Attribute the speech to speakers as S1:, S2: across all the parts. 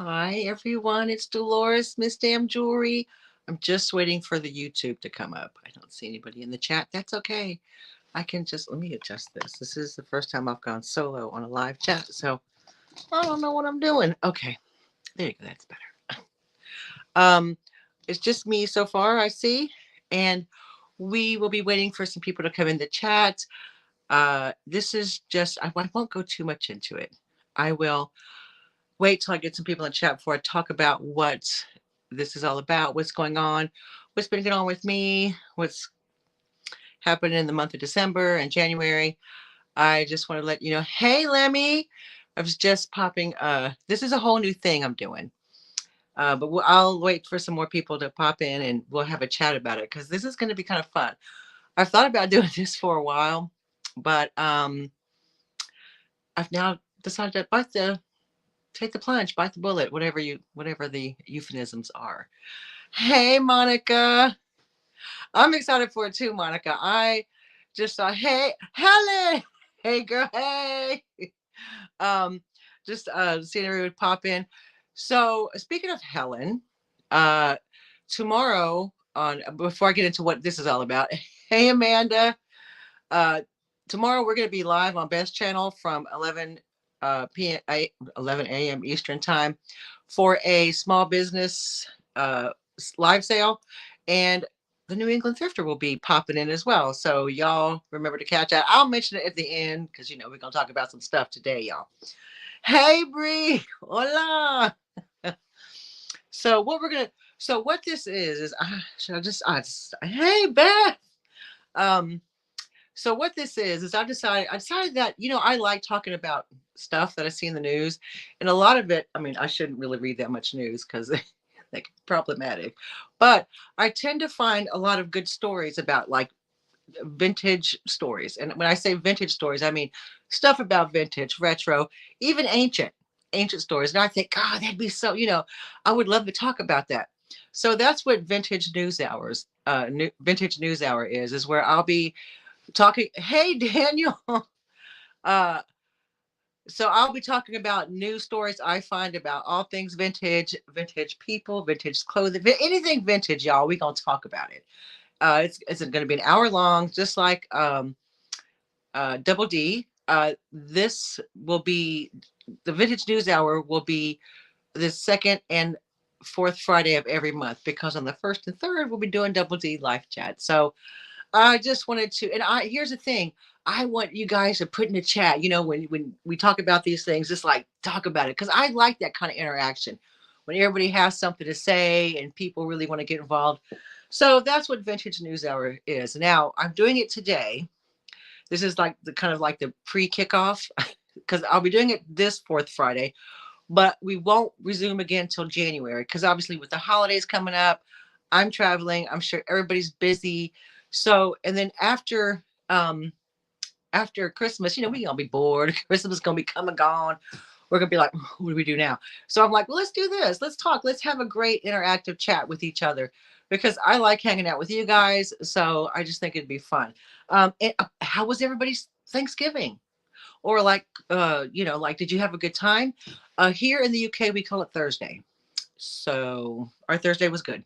S1: Hi, everyone. It's Dolores, Miss Damn Jewelry. I'm just waiting for the YouTube to come up. I don't see anybody in the chat. That's okay. I can just, let me adjust this. This is the first time I've gone solo on a live chat, so I don't know what I'm doing. Okay, there you go. That's better. Um, it's just me so far, I see. And we will be waiting for some people to come in the chat. This is just, I won't go too much into it. I will wait till I get some people in chat before I talk about what this is all about, what's going on, what's been going on with me, what's happened in the month of December and January. I just want to let you know, hey Lemmy, I was just popping. This is a whole new thing I'm doing. But I'll wait for some more people to pop in and we'll have a chat about it because this is going to be kind of fun. I've thought about doing this for a while, but I've now decided to take the plunge, bite the bullet, whatever the euphemisms are. Hey, Monica. I'm excited for it too, Monica. I just saw, hey, Helen. Hey, girl. Hey. Um, just seeing everybody pop in. So, speaking of Helen, uh, tomorrow before I get into what this is all about, hey, Amanda. Uh, Tomorrow we're going to be live on Best Channel from 11 a.m. Eastern Time for a small business live sale, and the New England Thrifter will be popping in as well. So y'all remember to catch that. I'll mention it at the end because we're gonna talk about some stuff today, y'all. Hey Bree, hola. So what this is hey Beth. Um, So what this is I decided that, I like talking about stuff that I see in the news. And a lot of it, I mean, I shouldn't really read that much news because they're problematic. But I tend to find a lot of good stories about like vintage stories. And when I say vintage stories, I mean stuff about vintage, retro, even ancient stories. And I think, God, that'd be so, I would love to talk about that. So that's what Vintage News Hour is where I'll be talking. Hey, Daniel. Uh, so I'll be talking about news stories I find about all things vintage people, vintage clothing, anything vintage, y'all. We're going to talk about it. It's going to be an hour long, just like Double D. This will be the Vintage News Hour will be the second and fourth Friday of every month because on the first and third we'll be doing Double D live chat. So I just wanted to, and here's the thing. I want you guys to put in the chat, when we talk about these things, just like talk about it. Cause I like that kind of interaction when everybody has something to say and people really want to get involved. So that's what Vintage News Hour is. Now I'm doing it today. This is like the kind of like the pre-kickoff because I'll be doing it this fourth Friday, but we won't resume again until January because obviously with the holidays coming up, I'm traveling. I'm sure everybody's busy. So, and then after Christmas, we gonna be bored. Christmas is gonna be come and gone. We're gonna be like, what do we do now? So I'm like, well, let's do this. Let's talk. Let's have a great interactive chat with each other because I like hanging out with you guys. So I just think it'd be fun. How was everybody's Thanksgiving? Or like, did you have a good time? Here in the UK, we call it Thursday. So our Thursday was good.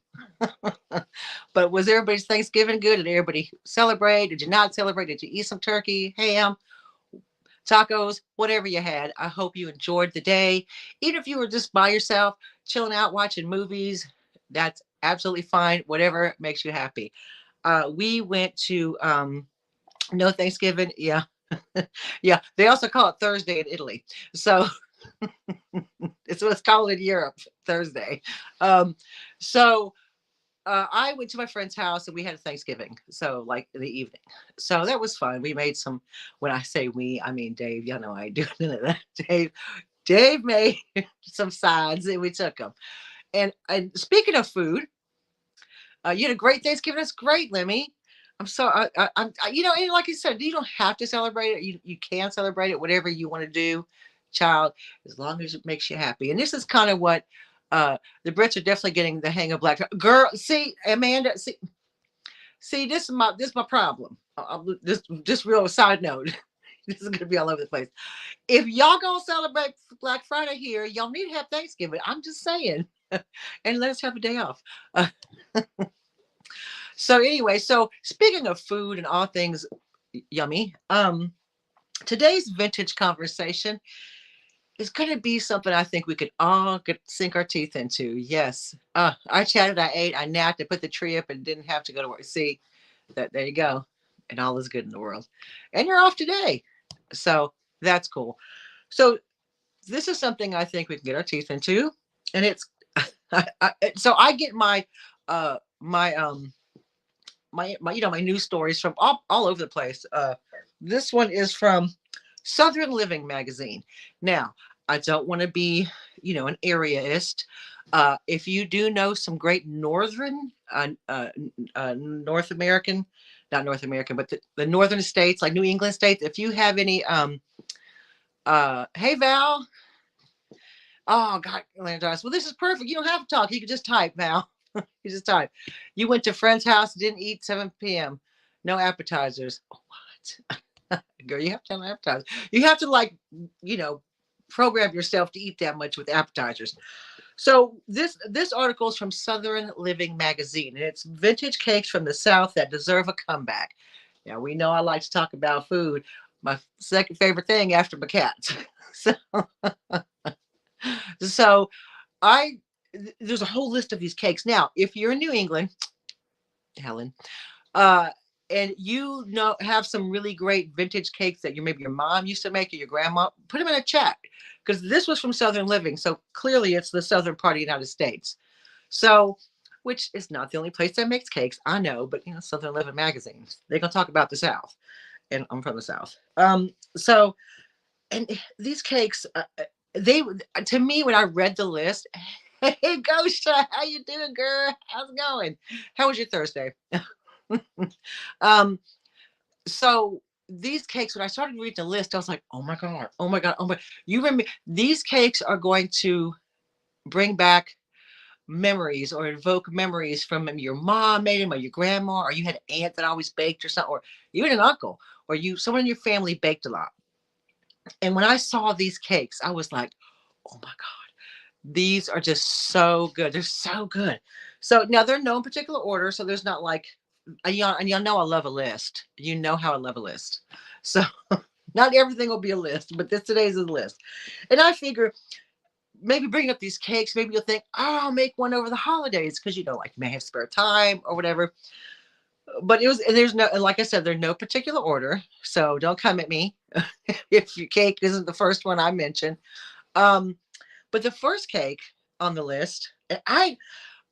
S1: But was everybody's Thanksgiving good? Did everybody celebrate? Did you not celebrate? Did you eat some turkey, ham, tacos, whatever you had? I hope you enjoyed the day. Even if you were just by yourself, chilling out, watching movies, that's absolutely fine. Whatever makes you happy. We went to no Thanksgiving. Yeah. Yeah. They also call it Thursday in Italy. So it's what's called in Europe, Thursday. Um, so I went to my friend's house and we had a Thanksgiving. So like in the evening. So that was fun. We made some, when I say we, I mean Dave, y'all know I ain't doing none of that. Dave made some sides and we took them. And speaking of food, you had a great Thanksgiving. That's great, Lemmy. I'm so and like you said, you don't have to celebrate it. You can celebrate it, whatever you want to do, child, as long as it makes you happy. And this is kind of what the Brits are definitely getting the hang of black. Girl, see, Amanda, see, this is my problem. This real side note. This is gonna be all over the place. If y'all gonna celebrate Black Friday here, y'all need to have Thanksgiving. I'm just saying, and let us have a day off. Uh, so anyway, so speaking of food and all things yummy, today's vintage conversation is going to be something I think we could all sink our teeth into. Yes, I chatted, I ate, I napped, I put the tree up, and didn't have to go to work. See that? There you go, and all is good in the world. And you're off today, so that's cool. So this is something I think we can get our teeth into, and it's so I get my uh my my news stories from all over the place. This one is from Southern Living magazine. Now, I don't want to be, an areaist. If you do know some great northern, North American, not North American, but the northern states, like New England states, if you have any, hey Val, oh God, well, this is perfect. You don't have to talk. You can just type, Val. You just type. You went to friend's house, didn't eat 7 p.m. No appetizers. What? Girl, you have to have appetizers. You have to program yourself to eat that much with appetizers. So this article is from Southern Living magazine, and it's vintage cakes from the South that deserve a comeback. Now we know I like to talk about food. My second favorite thing after my cats. So, so I there's a whole list of these cakes. Now, if you're in New England, Helen, uh, and have some really great vintage cakes that maybe your mom used to make or your grandma, put them in a chat, because this was from Southern Living. So clearly it's the southern part of the United States. So, which is not the only place that makes cakes, I know, but Southern Living magazines, they're gonna talk about the South, and I'm from the South. So, and these cakes, they to me, when I read the list, hey Gosha, how you doing, girl? How's it going? How was your Thursday? um, so these cakes, when I started reading the list, I was like, oh my God, oh my God, oh my. You remember, these cakes are going to bring back memories or invoke memories from your mom made them, or your grandma, or you had an aunt that always baked or something, or even an uncle, or someone in your family baked a lot. And when I saw these cakes, I was like, oh my God, these are just so good. They're so good. So now they're no particular order. So there's not like, and y'all know I love a list. You know how I love a list. So not everything will be a list, but today's is a list. And I figure maybe bringing up these cakes, maybe you'll think, oh, I'll make one over the holidays, because like you may have spare time or whatever. But there's no, like I said, there's no particular order. So don't come at me if your cake isn't the first one I mentioned. But the first cake on the list, I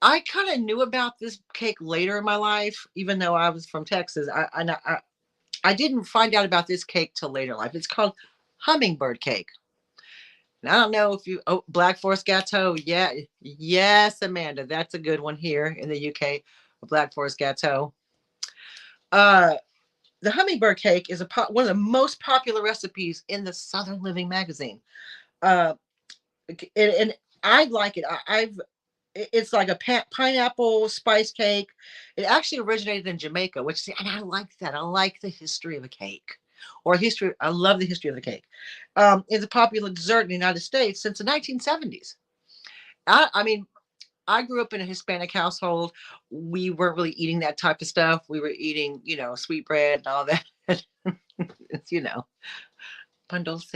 S1: kind of knew about this cake later in my life, even though I was from Texas. I didn't find out about this cake till later in life. It's called hummingbird cake. And I don't know if Black Forest Gâteau. Yeah, yes, Amanda, that's a good one here in the UK. Black Forest Gâteau. The hummingbird cake is one of the most popular recipes in the Southern Living magazine. And I like it. It's like a pineapple spice cake. It actually originated in Jamaica, and I like that. I like the history of a cake, or history. I love the history of the cake. It's a popular dessert in the United States since the 1970s. I mean, I grew up in a Hispanic household. We weren't really eating that type of stuff. We were eating, sweetbread and all that. Pan dulce.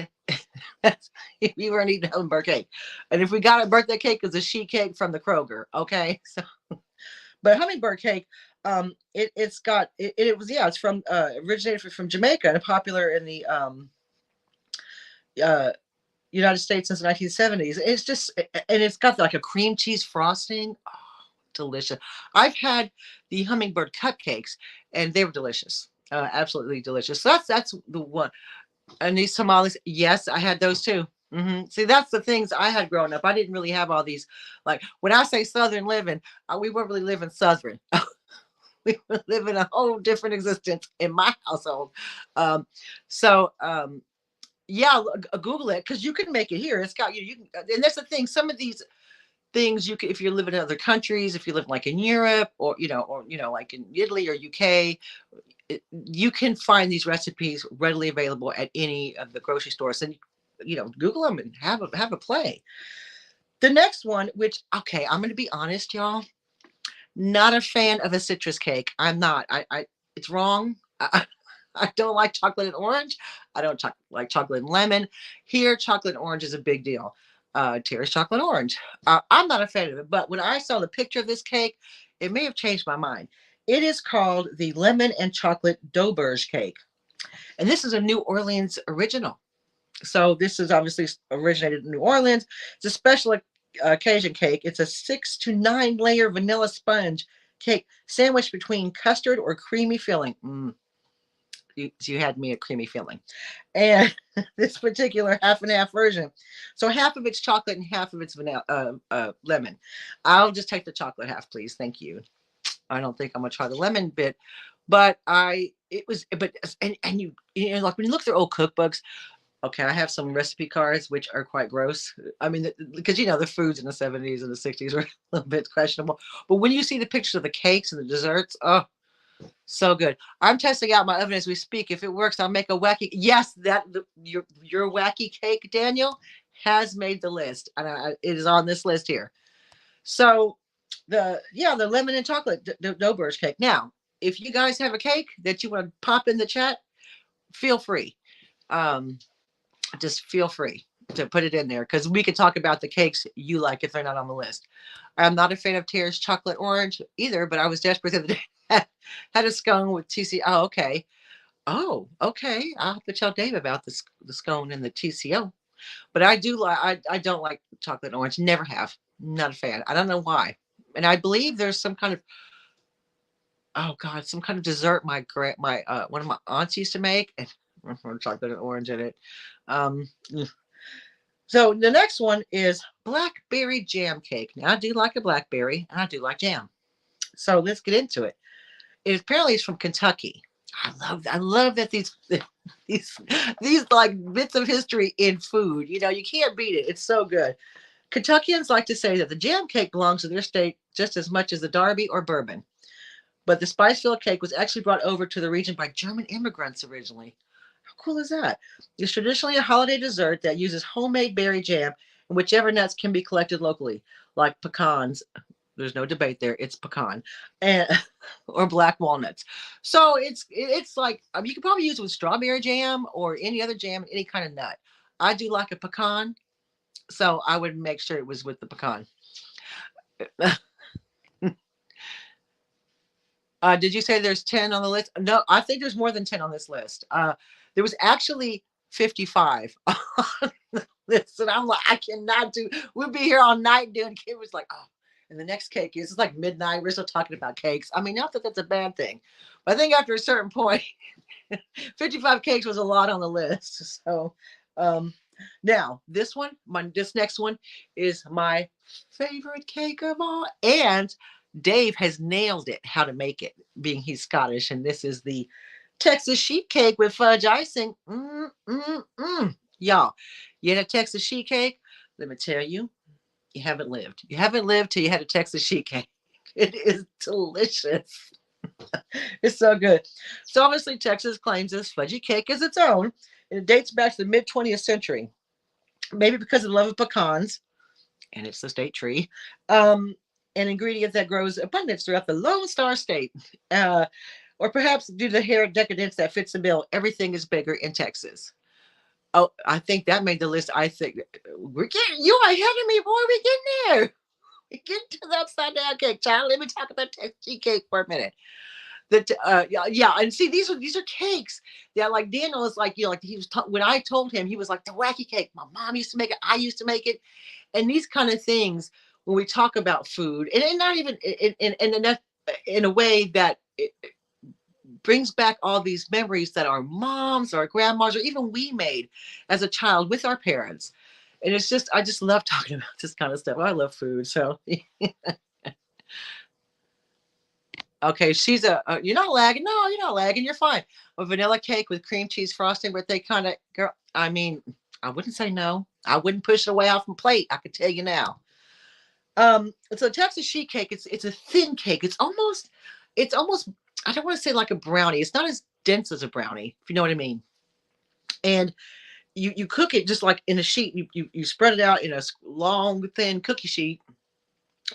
S1: We weren't eating hummingbird cake. And if we got a birthday cake, it was a sheet cake from the Kroger. Okay. So, but hummingbird cake, it's from, originated from Jamaica and popular in the, United States since the 1970s. It's just, and it's got like a cream cheese frosting. Oh, delicious. I've had the hummingbird cupcakes, and they were delicious. Absolutely delicious. So that's the one. And these tamales, yes, I had those too. See, that's the things I had growing up. I didn't really have all these. Like when I say Southern living, we weren't really living Southern. We were living a whole different existence in my household. Yeah, Google it, because you can make it here. It's got you can, and that's the thing. Some of these things you can, if you live in other countries, if you live like in Europe, or like in Italy or UK, you can find these recipes readily available at any of the grocery stores, and Google them and have a play. The next one, which, okay, I'm going to be honest, y'all, not a fan of a citrus cake. I'm not. It's wrong. I don't like chocolate and orange. I don't like chocolate and lemon. Here, chocolate and orange is a big deal. Terry's chocolate orange. I'm not a fan of it, but when I saw the picture of this cake, it may have changed my mind. It is called the lemon and chocolate Dauberge cake, and this is a New Orleans original. So this is obviously originated in New Orleans. It's a special occasion cake. It's a 6 to 9 layer vanilla sponge cake sandwiched between custard or creamy filling. You had me a creamy filling. And this particular half and half version. So half of it's chocolate and half of it's vanilla, lemon. I'll just take the chocolate half, please. Thank you. I don't think I'm gonna try the lemon bit, but and like when you look through old cookbooks, okay, I have some recipe cards which are quite gross. I mean, because the foods in the 70s and the 60s were a little bit questionable. But when you see the pictures of the cakes and the desserts, oh, so good. I'm testing out my oven as we speak. If it works, I'll make a wacky. Yes, your wacky cake, Daniel, has made the list, and it is on this list here. So the lemon and chocolate Dauberge cake. Now, if you guys have a cake that you want to pop in the chat, feel free. Just feel free to put it in there, because we can talk about the cakes you like if they're not on the list. I'm not a fan of Tara's chocolate orange either, but I was desperate the other day. Had a scone with TCO. Oh, okay. Oh, okay. I'll have to tell Dave about the scone and the TCO. But I do like. I don't like chocolate orange. Never have. Not a fan. I don't know why. And I believe there's some kind of, oh God, some kind of dessert my one of my aunts used to make, and chocolate and orange in it. So the next one is blackberry jam cake. Now I do like a blackberry, and I do like jam. So let's get into it. It apparently is from Kentucky. I love that these like bits of history in food. You can't beat it. It's so good. Kentuckians like to say that the jam cake belongs to their state just as much as the Derby or bourbon. But the spice-filled cake was actually brought over to the region by German immigrants originally. How cool is that? It's traditionally a holiday dessert that uses homemade berry jam and whichever nuts can be collected locally, like pecans. There's no debate there. It's pecan, and or black walnuts. So it's like, you can probably use it with strawberry jam or any other jam, any kind of nut. I do like a pecan, so I would make sure it was with the pecan. Did you say there's 10 on the list? No, I think there's more than 10 on this list. There was actually 55 on the list, and I'm like, I cannot do. We'll be here all night doing. It was like, oh. And the next cake is, it's like midnight. We're still talking about cakes. I mean, not that that's a bad thing, but I think after a certain point, 55 cakes was a lot on the list. So now this next one is my favorite cake of all. And Dave has nailed it, how to make it, being he's Scottish. And this is the Texas sheet cake with fudge icing. Y'all, you had a Texas sheet cake? Let me tell you, you haven't lived. You haven't lived till you had a Texas sheet cake. It is delicious. It's so good. So obviously Texas claims this fudgy cake as its own, and it dates back to the mid 20th century. Maybe because of the love of pecans, and it's the state tree, an ingredient that grows abundance throughout the Lone Star State. Or perhaps due to the hair decadence that fits the bill, everything is bigger in Texas. Oh, I think that made the list. I think we're getting, you ahead of me, boy. We're getting there. We get to the upside down cake, child. Let me talk about Texas cake for a minute. And see, these are cakes that, like, Daniel is like, like he was when I told him, he was like, the wacky cake. My mom used to make it. I used to make it, and these kind of things when we talk about food, and not even in a way that it brings back all these memories that our moms or our grandmas or even we made as a child with our parents. And it's just, I just love talking about this kind of stuff. I love food. So, okay, she's you're not lagging. No, you're not lagging. You're fine. A vanilla cake with cream cheese frosting, but they kind of, girl, I mean, I wouldn't say no. I wouldn't push it away off my plate. I could tell you now. So Texas sheet cake, it's a thin cake. It's almost I don't want to say like a brownie. It's not as dense as a brownie, if you know what I mean. And you cook it just like in a sheet. You spread it out in a long, thin cookie sheet,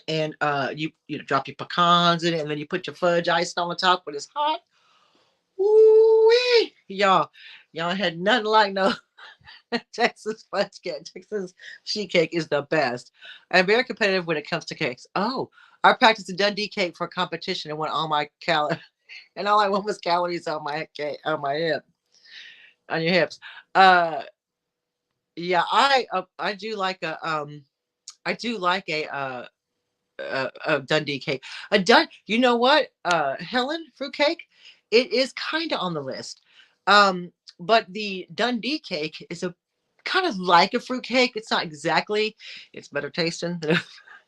S1: and you drop your pecans in it, and then you put your fudge ice on the top when it's hot. Ooh, y'all had nothing like no Texas fudge cake. Texas sheet cake is the best. I'm very competitive when it comes to cakes. Oh, I practiced a Dundee cake for a competition and went all my calories, and all I want was calories on my cake, on your hips. Uh, yeah, I do like I do like a Dundee cake. You know what? Helen fruitcake, it is kind of on the list. But the Dundee cake is a kind of like a fruit cake. It's not exactly. It's better tasting than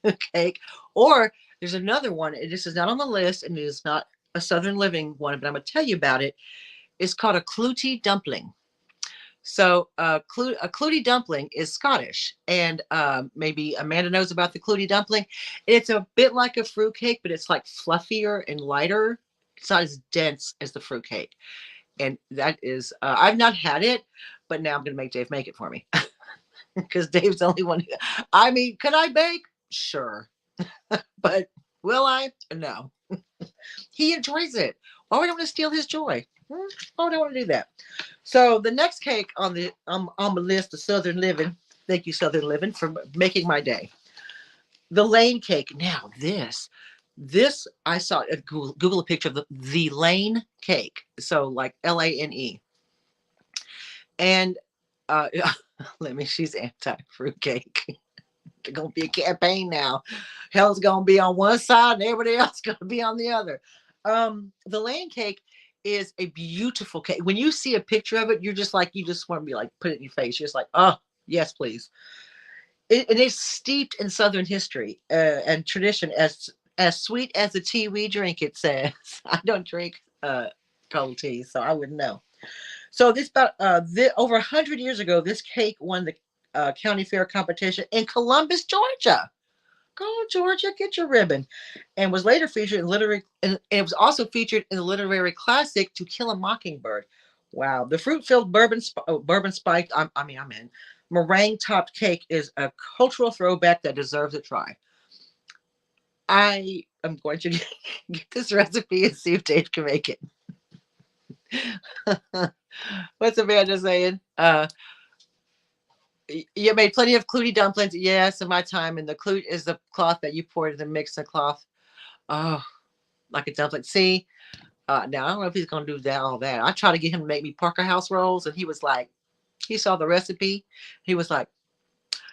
S1: a cake. Or there's another one. This is not on the list, and it is not a Southern Living one, but I'm gonna tell you about it. It's called a clootie dumpling. So a clootie dumpling is Scottish, and maybe Amanda knows about the clootie dumpling. It's a bit like a fruit cake, but it's like fluffier and lighter. It's not as dense as the fruit cake, and that is I've not had it, but now I'm gonna make Dave make it for me because Dave's the only one. I mean, can I bake? Sure, but will I? No. He enjoys it. Why would I want to steal his joy? Why would I want to do that? So the next cake on the list of Southern Living. Thank you, Southern Living, for making my day. The Lane cake. Now this I saw at Google a picture of the Lane cake. So like Lane, and uh, let me. She's anti fruitcake. There's gonna be a campaign now. Hell's gonna be on one side and everybody else gonna be on the other. The Lane cake is a beautiful cake. When you see a picture of it, you're just like you just want to be like put it in your face. You're just like, oh yes, please. It is steeped in Southern history and tradition, as sweet as the tea we drink. It says. I don't drink cold tea, so I wouldn't know. So this about over 100 years ago, this cake won the county fair competition in Columbus, Georgia. Go Georgia, get your ribbon, and was later featured in literary. And it was also featured in the literary classic To Kill a Mockingbird. Wow, the fruit-filled bourbon spiked. I'm in. Meringue topped cake is a cultural throwback that deserves a try. I am going to get this recipe and see if Dave can make it. What's Amanda saying? You made plenty of clootie dumplings. Yes, in my time. And the clute is the cloth that you poured in the mixing cloth. Oh, like a dumpling. See, now I don't know if he's gonna do that all that. I tried to get him to make me Parker House rolls, and he was like, he saw the recipe. He was like,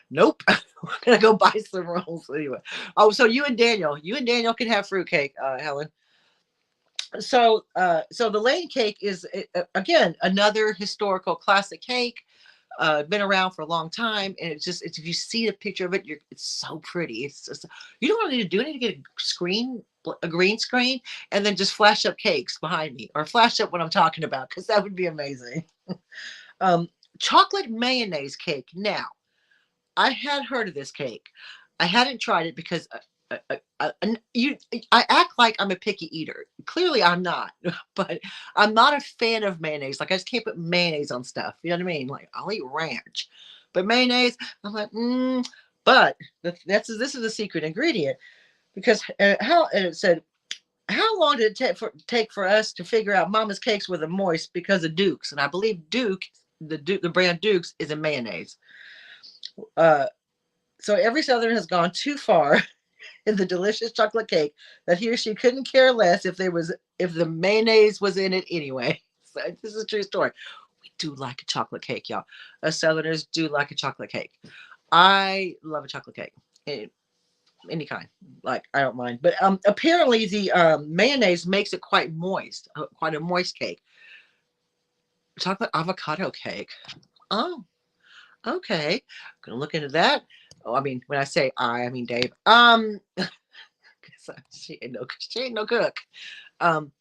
S1: nope, we're gonna go buy some rolls anyway. Oh, so you and Daniel can have fruitcake, Helen. So the Lane cake is again another historical classic cake. Been around for a long time, and it's if you see a picture of it, it's so pretty. It's just, you don't want to do anything to get a green screen, and then just flash up cakes behind me, or flash up what I'm talking about, because that would be amazing. um, Chocolate mayonnaise cake. Now, I had heard of this cake. I hadn't tried it because you I act like I'm a picky eater. Clearly I'm not, but I'm not a fan of mayonnaise. Like I just can't put mayonnaise on stuff. You know what I mean? Like I'll eat ranch, but mayonnaise, I'm like, But this is a secret ingredient because how and it said how long did it take for us to figure out Mama's cakes were the moist because of Duke's, and I believe the brand Duke's is a mayonnaise. Uh, so every Southern has gone too far in the delicious chocolate cake that he or she couldn't care less if the mayonnaise was in it anyway. So this is a true story. We do like a chocolate cake, y'all. Us Southerners do like a chocolate cake. I love a chocolate cake. Any kind. Like I don't mind. But apparently the mayonnaise makes it quite moist, quite a moist cake. Chocolate avocado cake. Oh, okay. Gonna look into that. Oh, I mean, when I say I mean Dave. She ain't no cook. Um,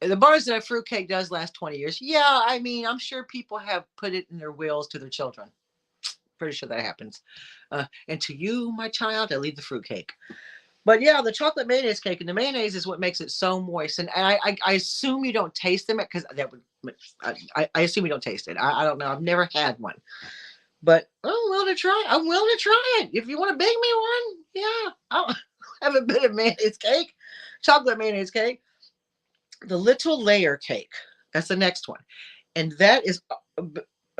S1: the bars that a fruitcake does last 20 years. Yeah, I mean, I'm sure people have put it in their wills to their children. Pretty sure that happens. And to you, my child, I leave the fruitcake. But yeah, the chocolate mayonnaise cake, and the mayonnaise is what makes it so moist. And I assume you don't taste them because that would, I assume you don't taste it. I don't know. I've never had one, but I'm willing to try. I'm willing to try it. If you want to bake me one, yeah, I'll have a bit of mayonnaise cake, chocolate mayonnaise cake. The little layer cake. That's the next one, and that is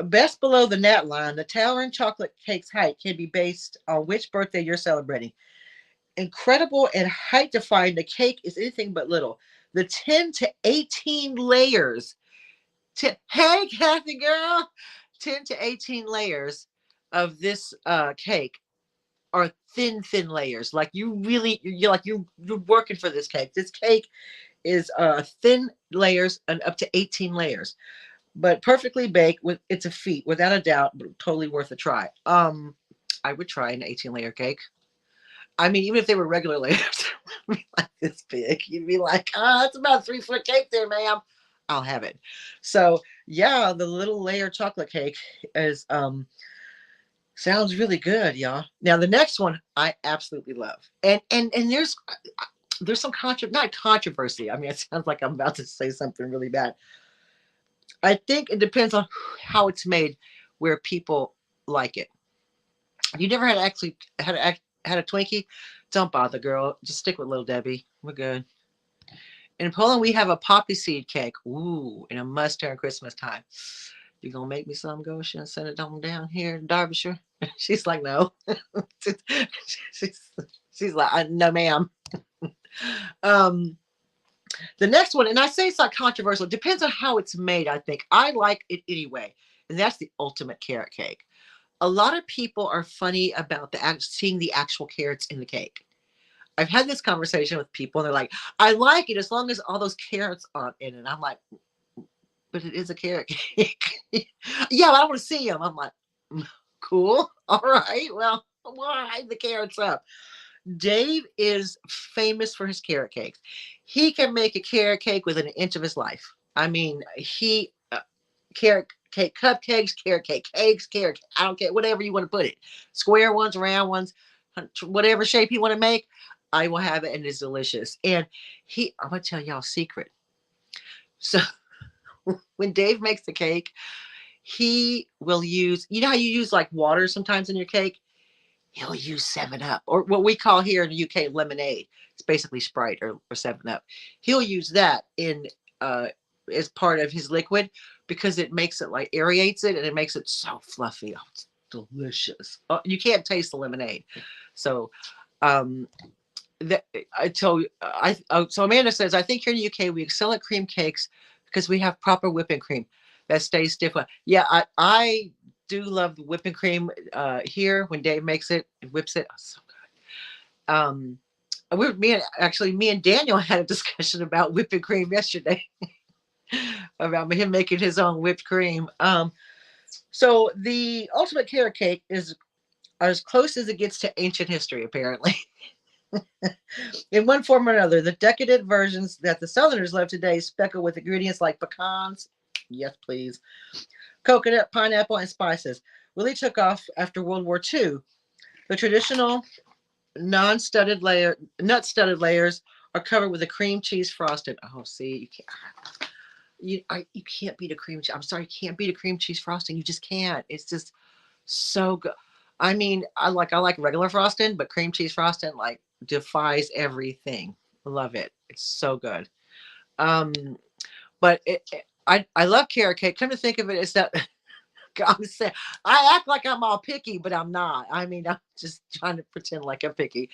S1: best below the net line. The towering chocolate cake's height can be based on which birthday you're celebrating. Incredible and height defying, the cake is anything but little. The 10 to 18 layers. Hey, Kathy girl, 10 to 18 layers of this cake are thin layers. Like you really, you're like you're working for this cake. This cake is thin layers and up to 18 layers, but perfectly baked. With it's a feat without a doubt, but totally worth a try. I would try an 18 layer cake. I mean, even if they were regular layers, like this big, you'd be like, oh, that's about a 3 foot cake there, ma'am. I'll have it. So yeah, the little layer chocolate cake is sounds really good, y'all. Now the next one I absolutely love. And there's some not controversy. I mean, it sounds like I'm about to say something really bad. I think it depends on how it's made, where people like it. If you never had a Twinkie, don't bother, girl. Just stick with Little Debbie. We're good. In Poland, we have a poppy seed cake. Ooh, and a must during Christmas time. You gonna make me some, Gosha, and send it on down here in Derbyshire? She's like, no. she's, she's like, no, ma'am. um, the next one, and I say it's not controversial. It depends on how it's made. I think I like it anyway, and that's the ultimate carrot cake. A lot of people are funny about seeing the actual carrots in the cake. I've had this conversation with people, and they're like, "I like it as long as all those carrots aren't in it." And I'm like, "But it is a carrot cake." Yeah, but I don't want to see them. I'm like, "Cool, all right. Well, why hide the carrots up?" Dave is famous for his carrot cakes. He can make a carrot cake within an inch of his life. I mean, he carrot cake cupcakes, carrot cake cakes, carrot. I don't care, whatever you want to put it. Square ones, round ones, whatever shape you want to make. I will have it, and it's delicious. And I'm gonna tell y'all a secret. So when Dave makes the cake, he will use. You know how you use like water sometimes in your cake. He'll use 7 Up, or what we call here in the UK lemonade. It's basically Sprite or 7 Up. He'll use that in as part of his liquid because it makes it like aerates it and it makes it so fluffy. Oh, it's delicious. Oh, you can't taste the lemonade. So that I told so Amanda says, I think here in the UK we excel at cream cakes because we have proper whipping cream that stays stiff. Yeah, I do love the whipping cream here when Dave makes it and whips it. Oh, so good. Me and Daniel had a discussion about whipping cream yesterday about him making his own whipped cream. So the ultimate carrot cake is as close as it gets to ancient history, apparently. In one form or another, the decadent versions that the Southerners love today speckle with ingredients like pecans, yes please, coconut, pineapple, and spices, really took off after World War II. The traditional nut studded layers are covered with a cream cheese frosting. Oh, see, you can't beat a cream cheese. I'm sorry, you can't beat a cream cheese frosting. You just can't. It's just so good. I mean, I like regular frosting, but cream cheese frosting like defies everything. Love it. It's so good. Um, but I love carrot cake. Come to think of it, it's that I'm saying I act like I'm all picky, but I'm not. I mean, I'm just trying to pretend like I'm picky.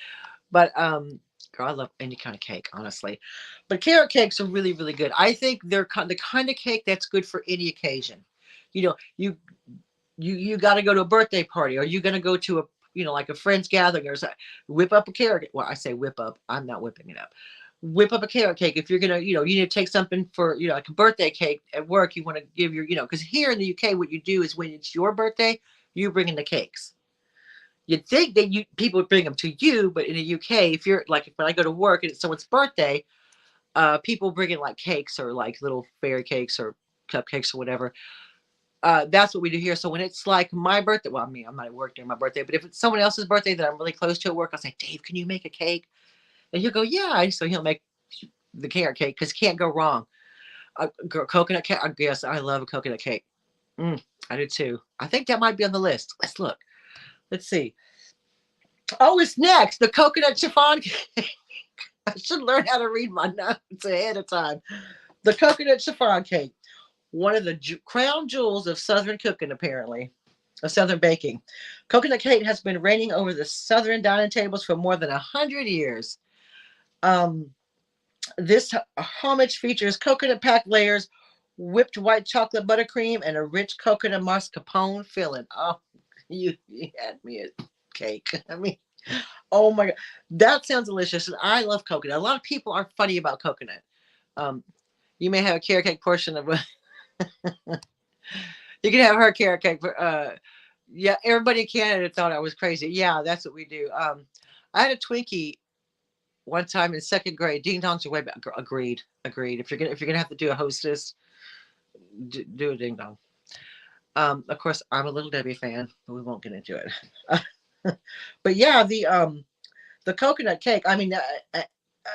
S1: But girl, I love any kind of cake, honestly. But carrot cakes are really, really good. I think they're the kind of cake that's good for any occasion. You know, you got to go to a birthday party, or you're gonna go to a like a friend's gathering, or something. Whip up a carrot. Well, I say whip up. I'm not whipping it up. Whip up a carrot cake. If you're gonna, you need to take something for, like a birthday cake at work. You want to give your, because here in the UK, what you do is when it's your birthday, you bring in the cakes. You'd think that people would bring them to you, but in the UK, if you're like, when I go to work and it's someone's birthday, people bring in like cakes or like little fairy cakes or cupcakes or whatever. That's what we do here. So when it's like my birthday, well, I mean, I'm not at work during my birthday, but if it's someone else's birthday that I'm really close to at work, I'll say, Dave, can you make a cake? And he'll go, yeah. And so he'll make the carrot cake because can't go wrong. Coconut cake. I guess I love a coconut cake. I do too. I think that might be on the list. Let's look. Let's see. Oh, it's next. The coconut chiffon cake. I should learn how to read my notes ahead of time. The coconut chiffon cake, one of the crown jewels of Southern cooking, apparently, of Southern baking. Coconut cake has been reigning over the Southern dining tables for more than 100 years. Um, this homage features coconut pack layers, whipped white chocolate buttercream, and a rich coconut mascarpone filling. Oh, you had me a cake. I mean, oh my God, that sounds delicious. And I love coconut. A lot of people are funny about coconut. Um, you may have a carrot cake portion of you can have her carrot cake. Yeah, everybody in Canada thought I was crazy. Yeah, that's what we do. I had a Twinkie one time in second grade. Ding dongs are way back. Agreed. Agreed. If you're gonna have to do a hostess, do a ding dong. Of course, I'm a Little Debbie fan, but we won't get into it. But yeah, the coconut cake. I mean,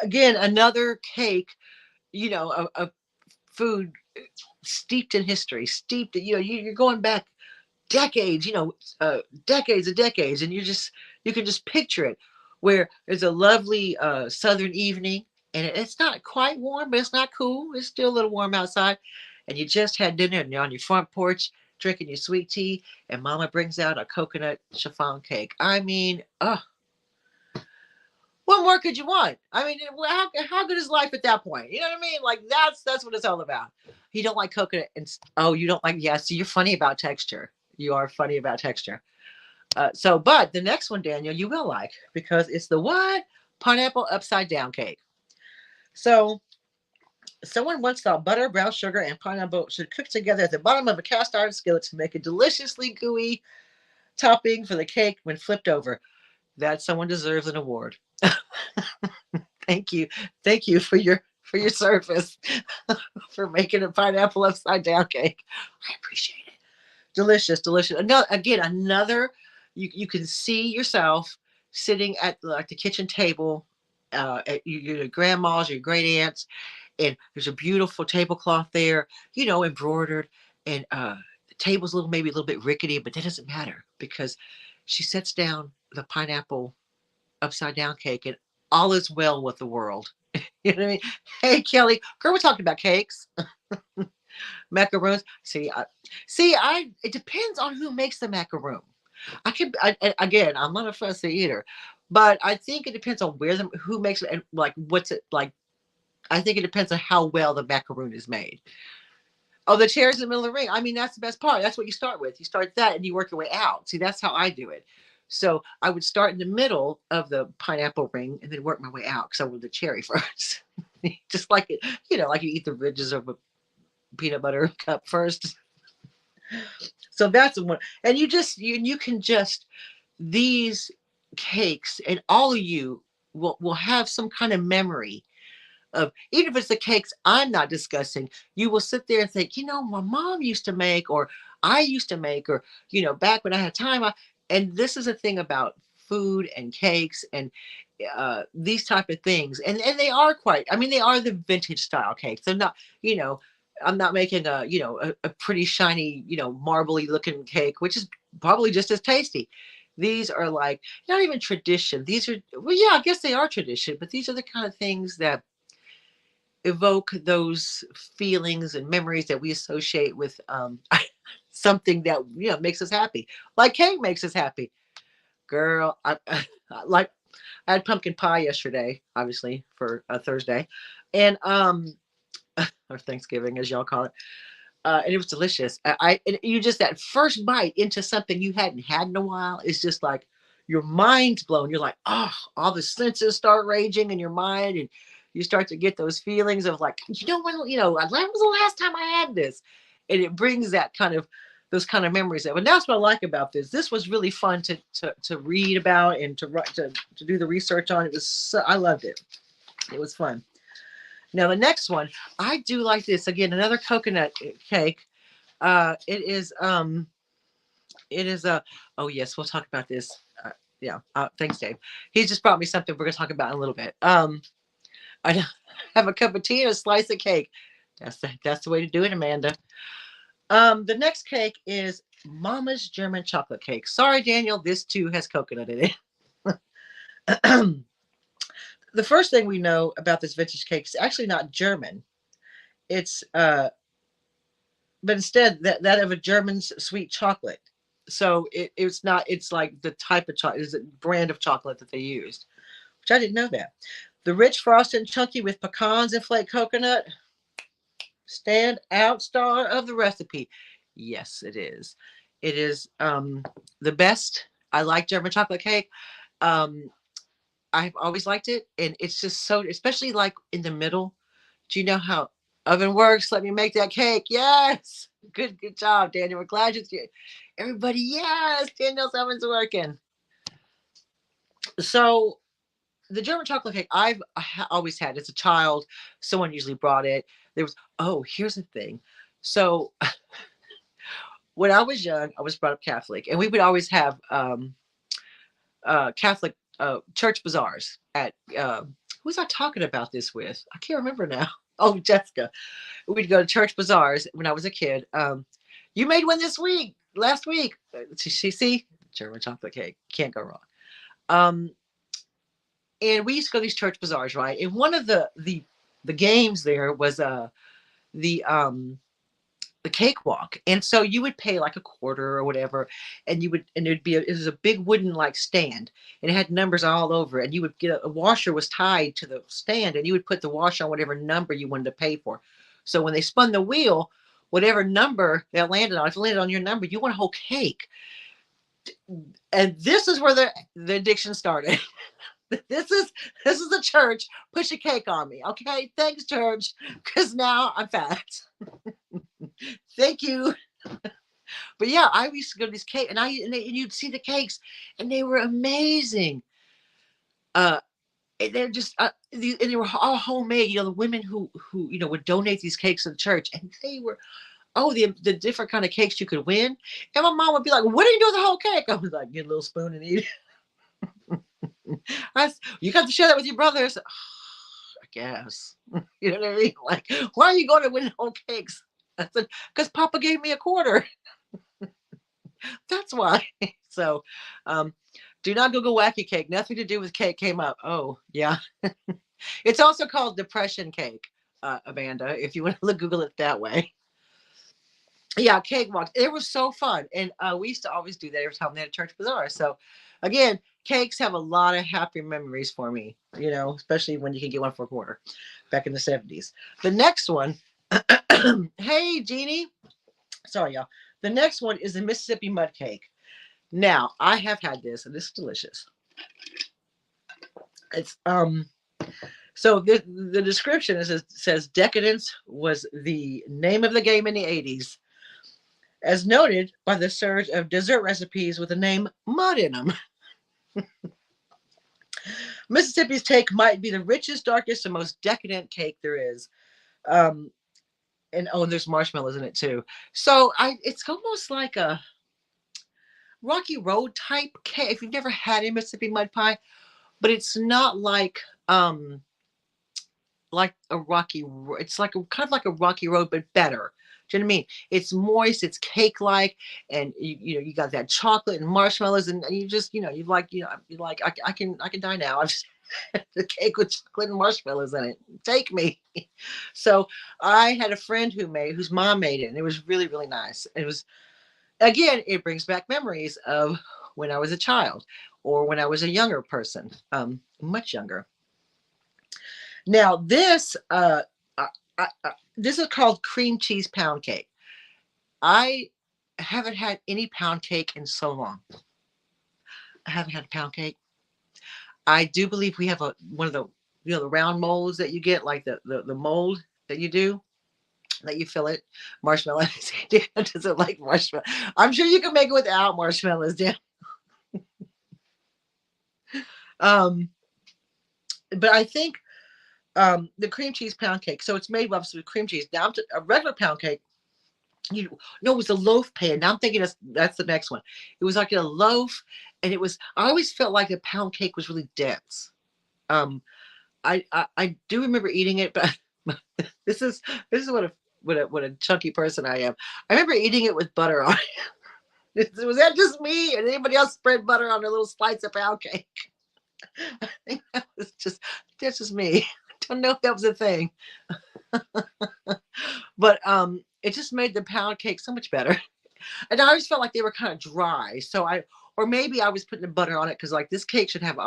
S1: again, another cake. A food steeped in history, steeped. You're going back decades. Decades and decades, and you can just picture it, where there's a lovely southern evening, and it's not quite warm, but it's not cool. It's still a little warm outside, and you just had dinner, and you're on your front porch drinking your sweet tea, and Mama brings out a coconut chiffon cake. I mean, what more could you want? I mean, how good is life at that point? You know what I mean? Like that's what it's all about. You don't like coconut, and oh, you don't like, yeah. So you're funny about texture. You are funny about texture. But the next one, Daniel, you will like, because it's the what? Pineapple upside down cake. So someone once thought butter, brown sugar, and pineapple should cook together at the bottom of a cast iron skillet to make a deliciously gooey topping for the cake when flipped over. That someone deserves an award. Thank you. Thank you for your service, for making a pineapple upside down cake. I appreciate it. Delicious, delicious. Another, you can see yourself sitting at like the kitchen table, at your grandma's, your great aunts, and there's a beautiful tablecloth there, embroidered, and the table's maybe a little bit rickety, but that doesn't matter because she sets down the pineapple upside down cake, and all is well with the world. You know what I mean? Hey, Kelly, girl, we're talking about cakes, macaroons. It depends on who makes the macaroon. Again, I'm not a fussy eater, but I think it depends on who makes it, and like what's it like. I think it depends on how well the macaroon is made. Oh, the chair's in the middle of the ring. I mean, that's the best part. That's what you start with. You start that and you work your way out. See, that's how I do it. So I would start in the middle of the pineapple ring and then work my way out because I wanted the cherry first. Just like it, like you eat the ridges of a peanut butter cup first. So that's the one. And you can just, these cakes, and all of you will have some kind of memory of, even if it's the cakes I'm not discussing, you will sit there and think, my mom used to make, or I used to make, or, back when I had time. And this is a thing about food and cakes and these type of things. And they are they are the vintage style cakes. They're not, I'm not making a pretty shiny, marbly looking cake, which is probably just as tasty. These are like not even tradition. These are, well, yeah, I guess they are tradition, but these are the kind of things that evoke those feelings and memories that we associate with something that makes us happy, like cake makes us happy. Girl, like I had pumpkin pie yesterday, obviously for a Thursday, and or Thanksgiving as y'all call it, and it was delicious. And you just, that first bite into something you hadn't had in a while is just like your mind's blown. You're like, oh, all the senses start raging in your mind, and you start to get those feelings of like, when was the last time I had this, and it brings that kind of, those kind of memories up. And that's what I like about this. This was really fun to read about and to do the research on. It was I loved it. It was fun. Now the next one, I do like this. Again, another coconut cake. It is a, oh yes, we'll talk about this. Yeah. Thanks, Dave. He just brought me something we're gonna talk about in a little bit. I have a cup of tea and a slice of cake. That's the way to do it, Amanda. The next cake is Mama's German chocolate cake. Sorry, Daniel, this too has coconut in it. The first thing we know about this vintage cake is actually not German. It's but instead that of a German's sweet chocolate. So it's not. It's like the type of chocolate, is a brand of chocolate that they used, which I didn't know that. The rich, frosted, and chunky with pecans and flake coconut, stand out star of the recipe. Yes, it is. It is the best. I like German chocolate cake. Um, I've always liked it, and it's just so, especially like in the middle. Do you know how oven works? Let me make that cake. Yes, good job, Daniel. We're glad you. Everybody, yes, Daniel's oven's working. So the German chocolate cake always had as a child. Someone usually brought it. There was, oh, here's the thing. So when I was young, I was brought up Catholic, and we would always have Catholic church bazaars at. Who was I talking about this with? I can't remember now. Oh, Jessica. We'd go to church bazaars when I was a kid. You made one last week. See, German chocolate cake. Can't go wrong. And we used to go to these church bazaars, right? And one of the games there was the cakewalk. And so you would pay like a quarter or whatever, and it was a big wooden like stand, and it had numbers all over, and you would get a washer was tied to the stand, and you would put the wash on whatever number you wanted to pay for. So when they spun the wheel, whatever number that landed on, if it landed on your number, you want a whole cake. And this is where the addiction started. This is the church push a cake on me. Okay, thanks, church, because now I'm fat. Thank you. But yeah, I used to go to these cake, and you'd see the cakes, and they were amazing. And they're just and they were all homemade. You know, the women who would donate these cakes to the church, and they were the different kind of cakes you could win. And my mom would be like, "What are you doing with the whole cake?" I was like, "Get a little spoon and eat it." You got to share that with your brothers. I guess. You know what I mean? Like, why are you going to win whole cakes? I said, because Papa gave me a quarter. That's why. So, do not Google wacky cake. Nothing to do with cake came up. Oh, yeah. It's also called depression cake, Amanda, if you want to Google it that way. Yeah, cake walks. It was so fun. And we used to always do that every time they had a church bazaar. So, again, cakes have a lot of happy memories for me, especially when you can get one for a quarter back in the 70s. The next one, hey, Jeannie. Sorry, y'all. The next one is the Mississippi mud cake. Now, I have had this, and this is delicious. It's so the description says decadence was the name of the game in the 80s, as noted by the surge of dessert recipes with the name mud in them. Mississippi's cake might be the richest, darkest, and most decadent cake there is. And there's marshmallows in it too. So it's almost like a Rocky Road type cake. If you've never had a Mississippi mud pie, but it's not like a Rocky. It's like kind of like a Rocky Road, but better. Do you know what I mean? It's moist, it's cake-like, and you got that chocolate and marshmallows, and you just I can die now. I've just the cake with chocolate and marshmallows in it. Take me. So I had a friend whose mom made it, and it was really, really nice. It was, again, it brings back memories of when I was a child or when I was a younger person, much younger. Now this is called cream cheese pound cake. I haven't had any pound cake in so long. I haven't had a pound cake. I do believe we have one of the the round molds that you get, like the mold that you do, that you fill it marshmallows. Dan doesn't like marshmallow. I'm sure you can make it without marshmallows, Dan. But I think the cream cheese pound cake. So it's made obviously with cream cheese. Now a regular pound cake. It was a loaf pan. Now I'm thinking that's the next one. It was like a loaf, and I always felt like the pound cake was really dense. Um, I do remember eating it, but this is this is what a chunky person I am. I remember eating it with butter on it. Was that just me? And anybody else spread butter on a little slice of pound cake? I think that's just me. I don't know if that was a thing, but it just made the pound cake so much better. And I always felt like they were kind of dry. So or maybe I was putting the butter on it because like this cake should have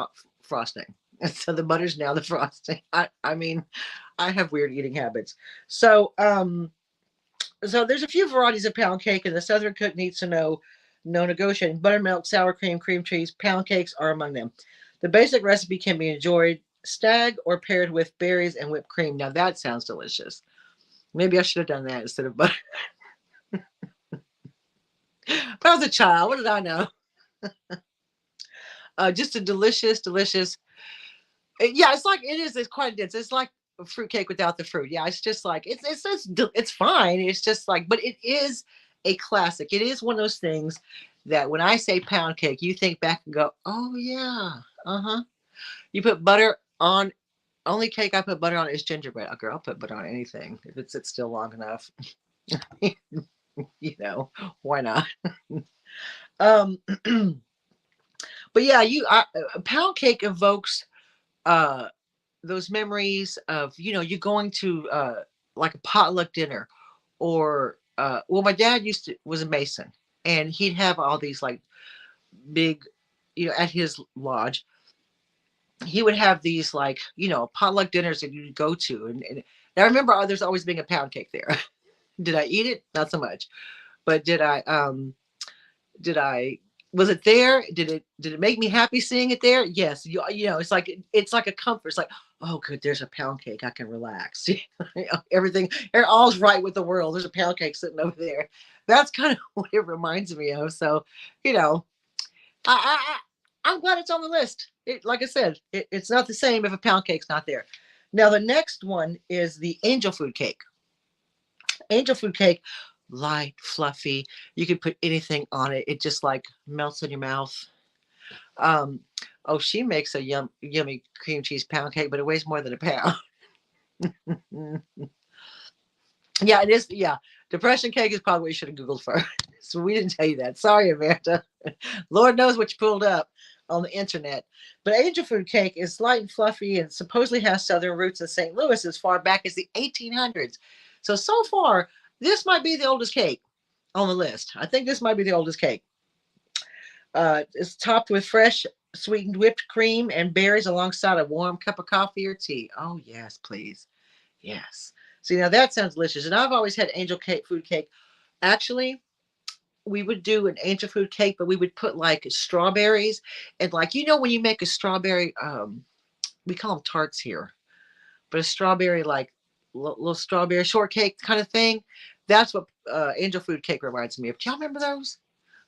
S1: frosting. And so the butter's now the frosting. I mean, I have weird eating habits. So there's a few varieties of pound cake, and the Southern cook needs to know no negotiating. Buttermilk, sour cream, cream cheese, pound cakes are among them. The basic recipe can be enjoyed stag or paired with berries and whipped cream. Now that sounds delicious. Maybe I should have done that instead of butter. But I was a child. What did I know? Just a delicious, delicious. Yeah, it's like it is. It's quite dense. It's like a fruit cake without the fruit. Yeah, it's just like it's fine. It's just like, but it is a classic. It is one of those things that when I say pound cake, you think back and go, oh yeah, uh-huh. You put butter on. Only cake I put butter on is gingerbread. Oh, girl, I'll put butter on anything if it sits still long enough. Why not? um, but yeah, pound cake evokes uh those memories of you going to like a potluck dinner, or well, my dad was a mason, and he'd have all these like big, at his lodge, he would have these like potluck dinners that you'd go to, and I remember there's always being a pound cake there. Did I eat it? Not so much. But did I was it there? Did it make me happy seeing it there? Yes. It's like a comfort. It's like, oh good, there's a pound cake. I can relax. Everything, all's right with the world. There's a pound cake sitting over there. That's kind of what it reminds me of. So, you know, I'm glad it's on the list. Like I said, it's not the same if a pound cake's not there. Now the next one is the angel food cake. Angel food cake, light, fluffy. You can put anything on it. It just like melts in your mouth. Um, oh, she makes a yummy cream cheese pound cake, but it weighs more than a pound. Yeah, it is. Yeah, depression cake is probably what you should have Googled first. So we didn't tell you that. Sorry, Amanda. Lord knows what you pulled up on the internet. But angel food cake is light and fluffy and supposedly has southern roots in St. Louis as far back as the 1800s. So far, this might be the oldest cake on the list. I think this might be the oldest cake. It's topped with fresh sweetened whipped cream and berries alongside a warm cup of coffee or tea. Oh, yes, please. Yes. See, now that sounds delicious. And I've always had angel cake, food cake. Actually, we would do an angel food cake, but we would put like strawberries and like, when you make a strawberry, we call them tarts here, but a strawberry, like little strawberry shortcake kind of thing. That's what angel food cake reminds me of. Do y'all remember those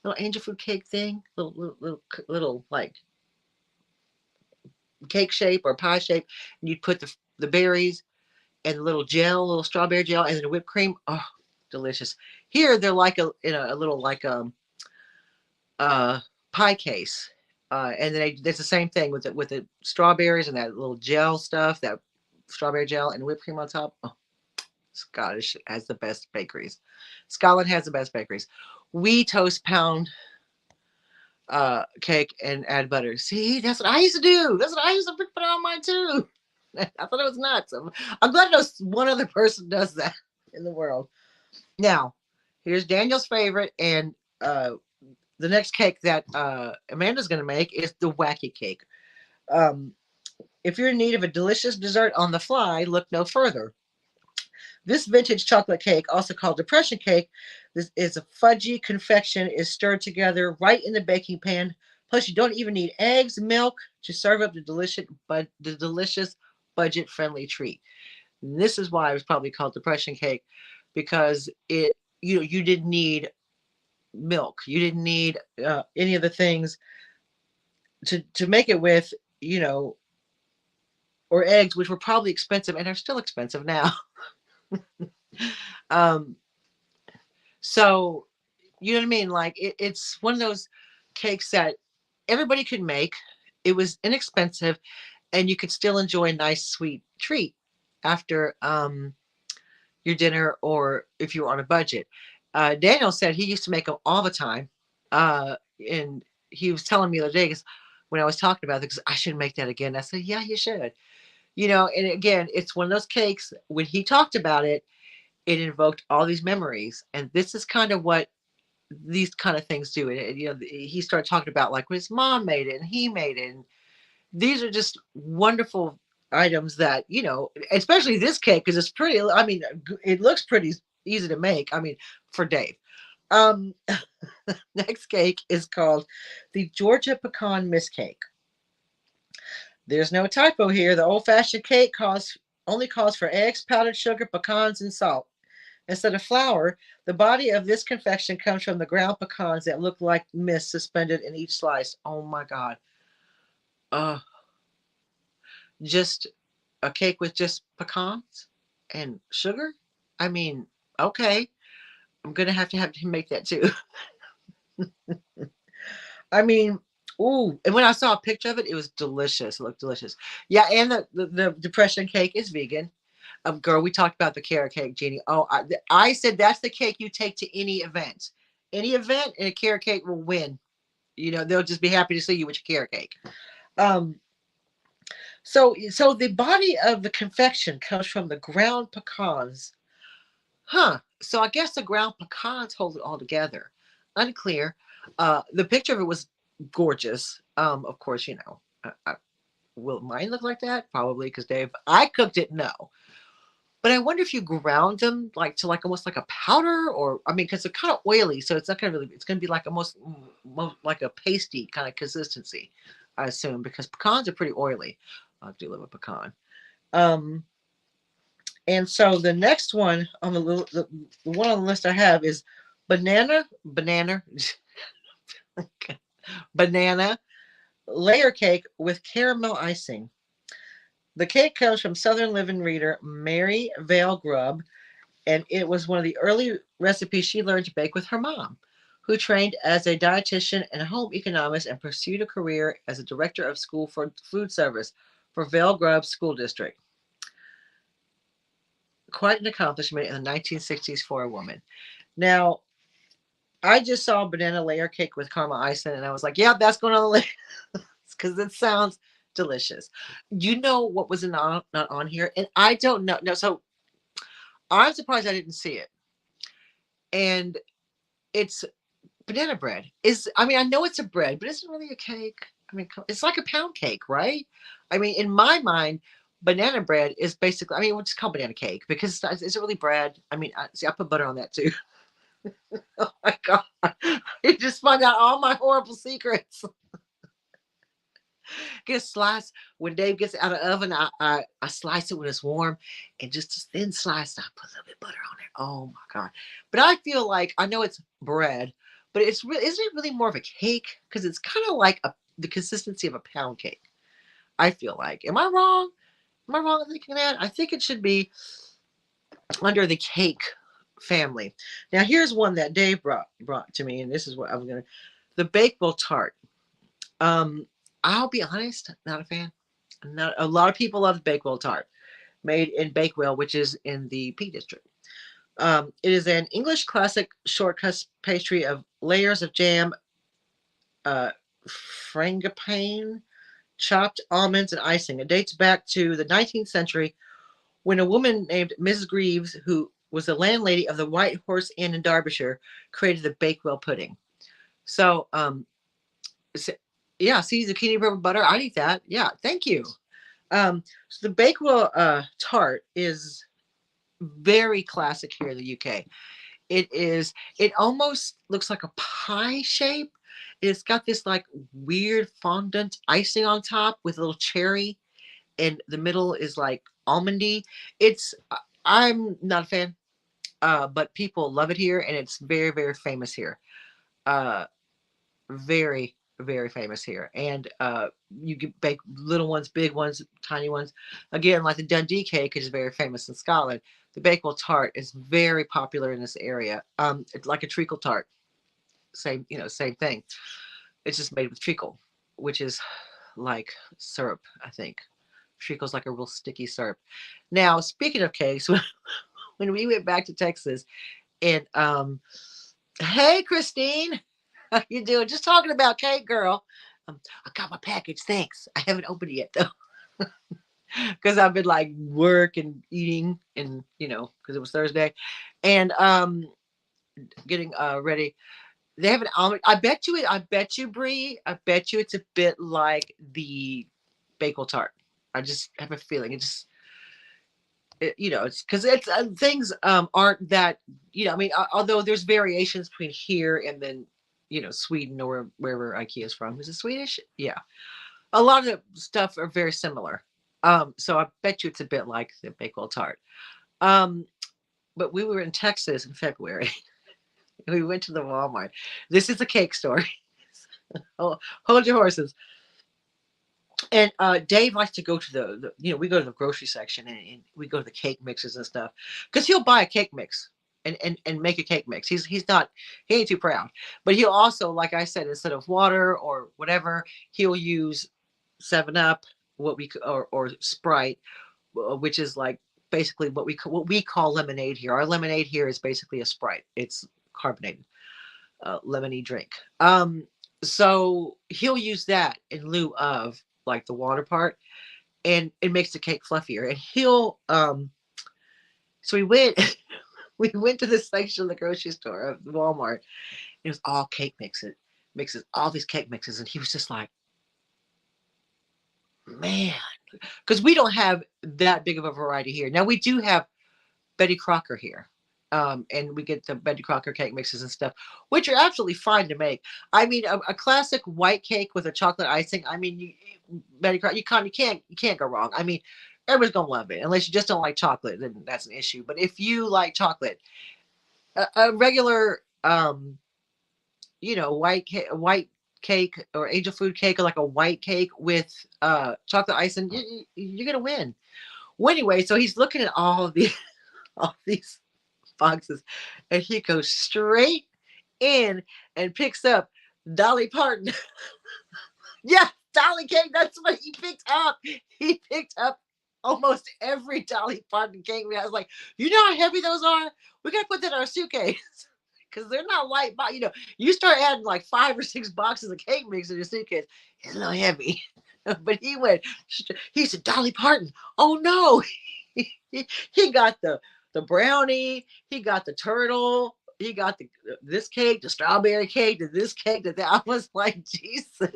S1: little angel food cake thing? Little like cake shape or pie shape. And you'd put the berries and little strawberry gel, and then the whipped cream. Oh, delicious. Here they're like in a little like pie case, and then it's the same thing with the strawberries and that little gel stuff, that strawberry gel and whipped cream on top. Oh, Scottish has the best bakeries. Scotland has the best bakeries. We toast pound cake and add butter. See, that's what I used to do. That's what I used to put on mine too. I thought it was nuts. I'm glad there's one other person does that in the world. Now, here's Daniel's favorite, and the next cake that Amanda's going to make is the wacky cake. If you're in need of a delicious dessert on the fly, look no further. This vintage chocolate cake, also called depression cake, this is a fudgy confection, is stirred together right in the baking pan. Plus, you don't even need eggs, milk to serve up the delicious budget-friendly treat. And this is why it was probably called depression cake, because you didn't need milk, you didn't need any of the things to make it with, or eggs, which were probably expensive and are still expensive now. So you know what I mean? Like it's one of those cakes that everybody could make. It was inexpensive, and you could still enjoy a nice sweet treat after your dinner, or if you were on a budget. Daniel said he used to make them all the time, and he was telling me the other day, 'cause when I was talking about it, because I should make that again. I said, yeah, you should. And again, it's one of those cakes. When he talked about it, it invoked all these memories, and this is kind of what these kind of things do. He started talking about like when his mom made it and he made it, and these are just wonderful items that, especially this cake, because it's pretty. I mean, it looks pretty easy to make. I mean, for Dave. Um, Next cake is called the Georgia Pecan Mist Cake. There's no typo here. The old-fashioned cake only calls for eggs, powdered sugar, pecans, and salt. Instead of flour, the body of this confection comes from the ground pecans that look like mist suspended in each slice. Oh my God. Uh, just a cake with just pecans and sugar? I mean, okay. I'm going to have him make that too. I mean, ooh. And when I saw a picture of it, it was delicious. It looked delicious. Yeah, and the depression cake is vegan. Girl, we talked about the carrot cake, Jeannie. Oh, I said that's the cake you take to any event. Any event, and a carrot cake will win. They'll just be happy to see you with your carrot cake. Um, so the body of the confection comes from the ground pecans. Huh. So I guess the ground pecans hold it all together. Unclear. The picture of it was gorgeous. Of course, will mine look like that? Probably, because Dave, I cooked it. No. But I wonder if you ground them like to like almost like a powder, or I mean, because they're kind of oily, so it's not gonna really. It's gonna be like almost like a pasty kind of consistency, I assume, because pecans are pretty oily. I do love a pecan. Um, and so the next one on the one on the list I have is banana, banana layer cake with caramel icing. The cake comes from Southern Living reader Mary Vale Grubb, and it was one of the early recipes she learned to bake with her mom, who trained as a dietitian and home economist and pursued a career as a director of school for food service for Vale Grubb School District. Quite an accomplishment in the 1960s for a woman. Now, I just saw a banana layer cake with caramel icing, and I was like, yeah, that's going on the list because it sounds delicious. You know what was not on here? And I don't know. No, so I'm surprised I didn't see it. And it's banana bread. I mean, I know it's a bread, but isn't really a cake. I mean, it's like a pound cake, right? I mean, in my mind, banana bread is basically, I mean, we'll just call banana cake because is it really bread? I mean, I put butter on that too. Oh my God. You just find out all my horrible secrets. Get a slice when Dave gets out of the oven. I slice it when it's warm, and just a thin slice. I put a little bit of butter on it. Oh my God! But I feel like I know it's bread, but isn't it really more of a cake? Because it's kind of like the consistency of a pound cake. I feel like. Am I wrong? Am I wrong in thinking that? I think it should be under the cake family. Now here's one that Dave brought to me, and this is what I'm gonna. The Bakewell tart. Um, I'll be honest, not a fan. Not a lot of people love Bakewell tart, made in Bakewell, which is in the Peak District. It is an English classic shortcut pastry of layers of jam, uh, frangipane, chopped almonds, and icing. It dates back to the 19th century when a woman named Mrs. Greaves, who was the landlady of the White Horse Inn in Derbyshire, created the Bakewell pudding. So, yeah, see zucchini rubber butter. I'd eat that. Yeah, thank you. So the Bakewell tart is very classic here in the UK. It almost looks like a pie shape. It's got this like weird fondant icing on top with a little cherry, and the middle is like almondy. I'm not a fan, but people love it here, and it's very, very famous here. Uh, very, very famous here. And you can bake little ones, big ones, tiny ones. Again, like the Dundee cake is very famous in Scotland. The Bakewell tart is very popular in this area. It's like a treacle tart. Same thing. It's just made with treacle. which is like syrup, I think. Treacle's like a real sticky syrup. Now, speaking of cakes, when we went back to Texas, and hey, Christine, how you doing? Just talking about cake, girl. I got my package. Thanks. I haven't opened it yet though, because I've been like work and eating, and because it was Thursday, and getting ready. They have an almond. I bet you it. I bet you, Brie. I bet you it's a bit like the bagel tart. I just have a feeling it's because it's things aren't that I mean, although there's variations between here and then Sweden or wherever IKEA is from. Is it Swedish? Yeah, a lot of the stuff are very similar. So I bet you it's a bit like the bagel tart. Um, but we were in Texas in February. We went to the Walmart. This is a cake store. Hold your horses. And Dave likes to go to we go to the grocery section, and we go to the cake mixes and stuff, because he'll buy a cake mix and make a cake mix. He ain't too proud, but he'll also, like I said, instead of water or whatever, he'll use 7 Up, or Sprite, which is like basically what we call lemonade here. Our lemonade here is basically a Sprite. It's carbonated lemony drink. So he'll use that in lieu of like the water part, and it makes the cake fluffier. And he'll so we went to this section of the grocery store of Walmart. It was all cake mixes, all these cake mixes, and he was just like, man, because we don't have that big of a variety here. Now we do have Betty Crocker here. And we get the Betty Crocker cake mixes and stuff, which are absolutely fine to make. I mean, a classic white cake with a chocolate icing. I mean, Betty Crocker, you can't go wrong. I mean, everybody's gonna love it, unless you just don't like chocolate, then that's an issue. But if you like chocolate, a regular, white cake or angel food cake, or like a white cake with chocolate icing, you're gonna win. Well, anyway, so he's looking at all of these all these boxes, and he goes straight in and picks up Dolly Parton. Yeah, Dolly cake. That's what he picked up. He picked up almost every Dolly Parton cake. I was like, you know how heavy those are? We gotta put that in our suitcase. Because they're not light, but you start adding like 5 or 6 boxes of cake mix in your suitcase, it's a little heavy. But he said, Dolly Parton. Oh no. he got the brownie, he got the turtle, he got this cake, the strawberry cake, this cake, that. I was like, Jesus,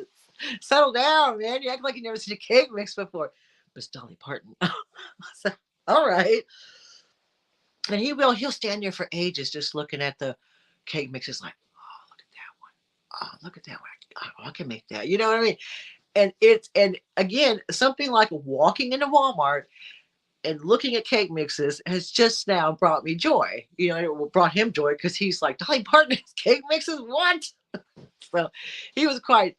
S1: settle down, man. You act like you never seen a cake mix before. Miss Dolly Parton. Said, all right. And he'll stand there for ages just looking at the cake mixes, like, oh, look at that one. Oh, look at that one. Oh, I can make that. You know what I mean? And again, something like walking into Walmart and looking at cake mixes has just now brought me joy. It brought him joy, because he's like, Dolly Parton cake mixes, what? So he was quite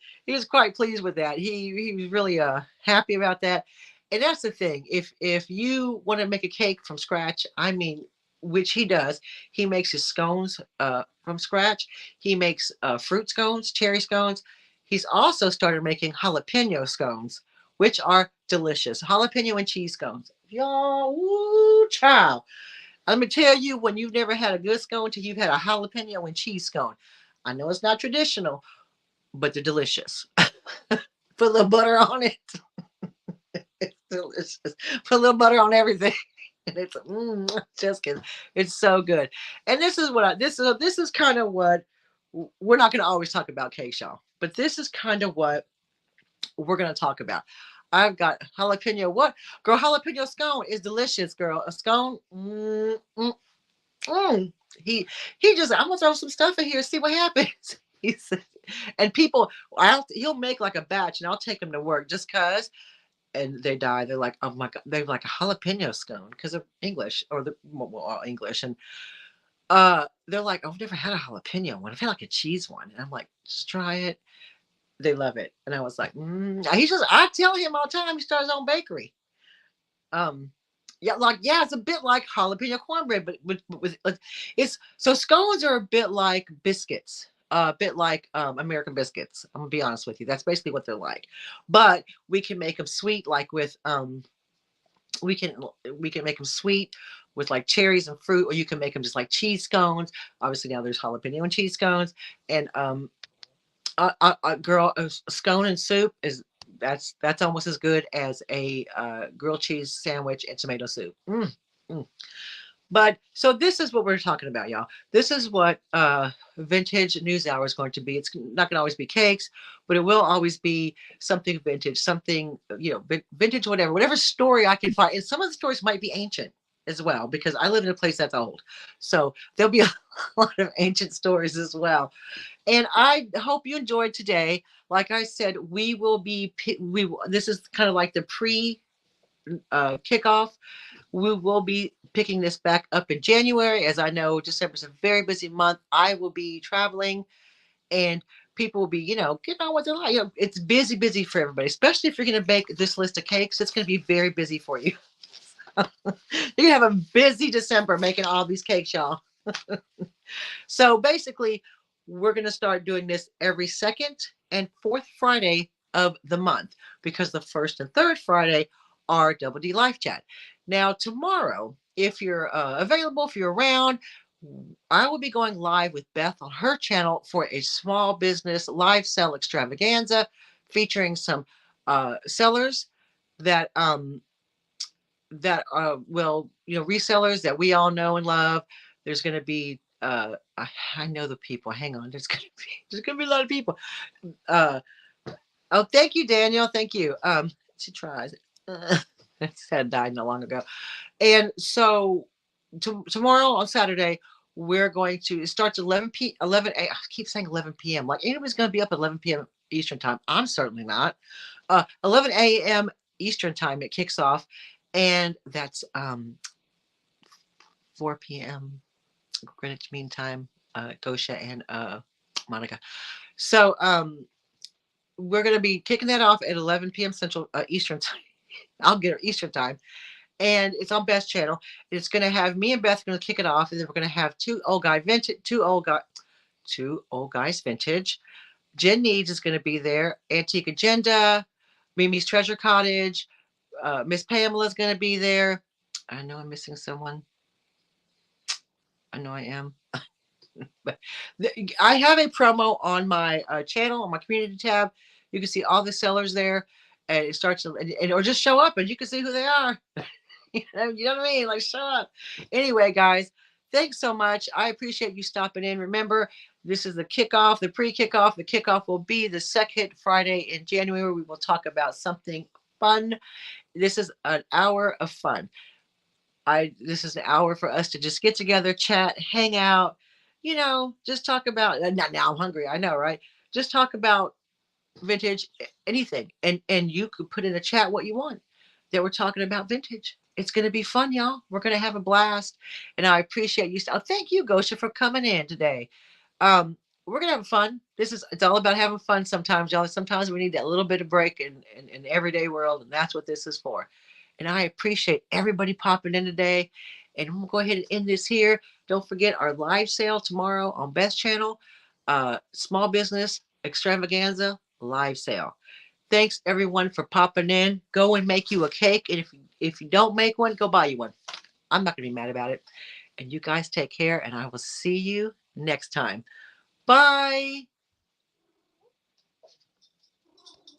S1: pleased with that. He was really happy about that. And that's the thing. If you want to make a cake from scratch, I mean, which he does, he makes his scones from scratch. He makes fruit scones, cherry scones. He's also started making jalapeno scones, which are delicious. Jalapeno and cheese scones. Y'all, woo, child. Let me tell you, when you've never had a good scone till you've had a jalapeno and cheese scone. I know it's not traditional, but they're delicious. Put a little butter on it. It's delicious. Put a little butter on everything. And it's just kidding. It's so good. And this is kind of what we're not going to always talk about cake, y'all, but this is kind of what we're going to talk about. I've got jalapeno. What, girl? Jalapeno scone is delicious, girl. A scone. He just, I'm gonna throw some stuff in here and see what happens. He said, and people, he'll make like a batch, and I'll take them to work just cause. And they die. They're like, oh my god, they're like a jalapeno scone because of English, or English, and they're like, oh, I've never had a jalapeno one. I've had like a cheese one, and I'm like, just try it. They love it, and I was like, I tell him all the time he starts his own bakery. Yeah, it's a bit like jalapeno cornbread, but with it's so scones are a bit like biscuits. a bit like American biscuits. I'm gonna be honest with you. That's basically what they're like. But we can make them sweet, like with we can we can make them sweet with like cherries and fruit, or you can make them just like cheese scones. Obviously now there's jalapeno and cheese scones, and girl, a scone and soup is that's almost as good as a grilled cheese sandwich and tomato soup. Mm. But so this is what we're talking about, y'all. This is what vintage news hour is going to be. It's not going to always be cakes, but it will always be something vintage, something, vintage, whatever story I can find. And some of the stories might be ancient as well, because I live in a place that's old. So there'll be a lot of ancient stories as well. And I hope you enjoyed today. Like I said, we will be, this is kind of like the pre kickoff. We will be picking this back up in January. As I know, December is a very busy month. I will be traveling, and people will be, getting on with their life. It's busy, busy for everybody, especially if you're going to bake this list of cakes. It's going to be very busy for you. You're going to have a busy December making all these cakes, y'all. So basically, we're going to start doing this every second and fourth Friday of the month, because the first and third Friday are Double D Live Chat. Now, tomorrow, if you're available, if you're around, I will be going live with Beth on her channel for a small business live sell extravaganza featuring some sellers that will, resellers that we all know and love. There's going to be I know the people. Hang on, there's gonna be a lot of people. Oh, thank you, Daniel. Thank you. She tries. His head died not long ago. And so tomorrow on Saturday, we're going to, it starts 11 I keep saying 11 p.m. Like anybody's going to be up at 11 p.m. Eastern time. I'm certainly not. 11 a.m. Eastern time, it kicks off. And that's 4 p.m. Greenwich Mean Time, Gosha and Monica. So we're going to be kicking that off at 11 p.m. Central Eastern time. I'll get her Eastern time. And it's on Beth's channel. It's going to have me and Beth going to kick it off, and then we're going to have two old guys vintage. Jen Needs is going to be there. Antique Agenda, Mimi's Treasure Cottage, Miss Pamela is going to be there. I know I'm missing someone. I know I am. But I have a promo on my channel, on my community tab. You can see all the sellers there, and it starts or just show up and you can see who they are. You know what I mean? Like, show up. Anyway, guys, thanks so much. I appreciate you stopping in. Remember, this is the kickoff, the pre-kickoff. The kickoff will be the second Friday in January. We will talk about something fun. This is an hour of fun. This is an hour for us to just get together, chat, hang out, just talk about, now I'm hungry. I know, right? Just talk about vintage, anything. And you could put in a chat what you want that we're talking about vintage. It's going to be fun, y'all. We're going to have a blast. And I appreciate you. Thank you, Gosha, for coming in today. We're going to have fun. It's all about having fun sometimes, y'all. Sometimes we need that little bit of break in the everyday world. And that's what this is for. And I appreciate everybody popping in today. And we'll go ahead and end this here. Don't forget our live sale tomorrow on Beth's channel. Small business extravaganza live sale. Thanks everyone for popping in. Go and make you a cake. And if you don't make one, go buy you one. I'm not going to be mad about it. And you guys take care, and I will see you next time. Bye.